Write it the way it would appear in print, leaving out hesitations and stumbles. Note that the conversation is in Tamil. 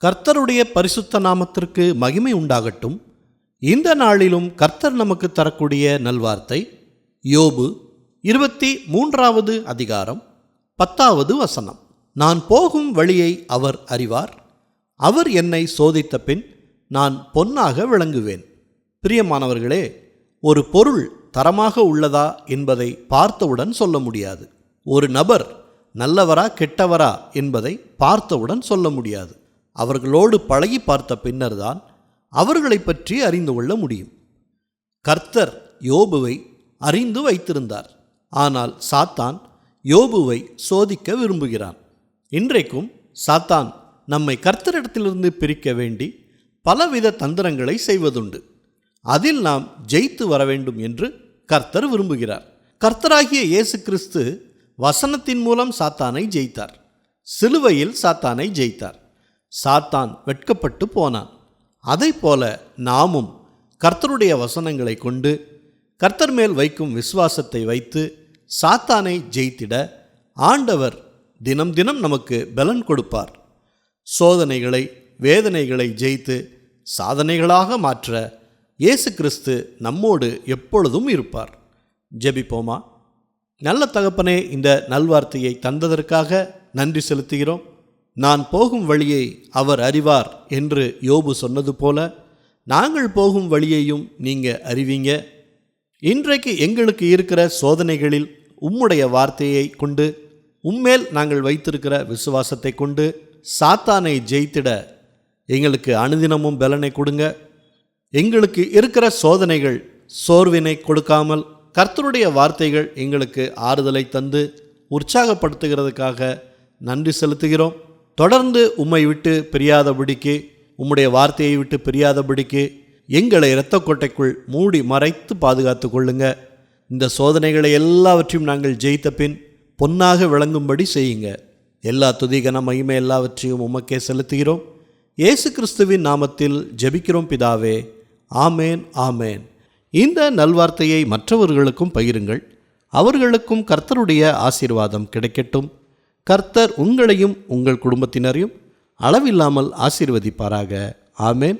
கர்த்தருடைய பரிசுத்த நாமத்திற்கு மகிமை உண்டாகட்டும். இந்த நாளிலும் கர்த்தர் நமக்கு தரக்கூடிய நல்வார்த்தை யோபு 23வது அதிகாரம் 10வது வசனம். நான் போகும் வழியை அவர் அறிவார், அவர் என்னை சோதித்த பின் நான் பொன்னாக விளங்குவேன். பிரியமானவர்களே, ஒரு பொருள் தரமாக உள்ளதா என்பதை பார்த்தவுடன் சொல்ல முடியாது. ஒரு நபர் நல்லவரா கெட்டவரா என்பதை பார்த்தவுடன் சொல்ல முடியாது. அவர்களோடு பழகி பார்த்த பின்னர்தான் அவர்களை பற்றி அறிந்து கொள்ள முடியும். கர்த்தர் யோபுவை அறிந்து வைத்திருந்தார். ஆனால் சாத்தான் யோபுவை சோதிக்க விரும்புகிறான். இன்றைக்கும் சாத்தான் நம்மை கர்த்தரிடத்திலிருந்து பிரிக்க வேண்டி பலவித தந்திரங்களை செய்வதுண்டு. அதில் நாம் ஜெயித்து வர வேண்டும் என்று கர்த்தர் விரும்புகிறார். கர்த்தராகிய இயேசு கிறிஸ்து வசனத்தின் மூலம் சாத்தானை ஜெயித்தார். சிலுவையில் சாத்தானை ஜெயித்தார். சாத்தான் வெட்கப்பட்டு போனான். அதைப்போல நாமும் கர்த்தருடைய வசனங்களை கொண்டு கர்த்தர் மேல் வைக்கும் விசுவாசத்தை வைத்து சாத்தானை ஜெயித்திட ஆண்டவர் தினம் தினம் நமக்கு பலன் கொடுப்பார். சோதனைகளை வேதனைகளை ஜெயித்து சாதனைகளாக மாற்ற இயேசு கிறிஸ்து நம்மோடு எப்பொழுதும் இருப்பார். ஜெபிப்போமா. நல்ல தகப்பனே, இந்த நல்வார்த்தையை தந்ததற்காக நன்றி செலுத்துகிறோம். நான் போகும் வழியை அவர் அறிவார் என்று யோபு சொன்னது போல நாங்கள் போகும் வழியையும் நீங்கள் அறிவீங்க. இன்றைக்கு எங்களுக்கு இருக்கிற சோதனைகளில் உம்முடைய வார்த்தையை கொண்டு உம்மேல் நாங்கள் வைத்திருக்கிற விசுவாசத்தை கொண்டு சாத்தானை ஜெயித்திட எங்களுக்கு அனுதினமும் பலனை கொடுங்க. எங்களுக்கு இருக்கிற சோதனைகள் சோர்வினை கொடுக்காமல் கர்த்தருடைய வார்த்தைகள் எங்களுக்கு ஆறுதலை தந்து உற்சாகப்படுத்துகிறதுக்காக நன்றி செலுத்துகிறோம். தொடர்ந்து உம்மை விட்டு பிரியாதபடிக்கு, உம்முடைய வார்த்தையை விட்டு பிரியாதபடிக்கு எங்களை இரத்த கொட்டைக்குள் மூடி மறைத்து பாதுகாத்து கொள்ளுங்க. இந்த சோதனைகளை எல்லாவற்றையும் நாங்கள் ஜெயித்த பின் பொன்னாக விளங்கும்படி செய்யுங்க. எல்லா துதிகன மகிமை எல்லாவற்றையும் உமக்கே செலுத்துகிறோம். இயேசு கிறிஸ்துவின் நாமத்தில் ஜெபிக்கிறோம் பிதாவே. ஆமேன், ஆமேன். இந்த நல்வார்த்தையை மற்றவர்களுக்கும் பகிருங்கள். அவர்களுக்கும் கர்த்தருடைய ஆசீர்வாதம் கிடைக்கட்டும். கர்த்தர் உங்களையும் உங்கள் குடும்பத்தினரையும் அளவில்லாமல் ஆசீர்வதிப்பாராக. ஆமேன்.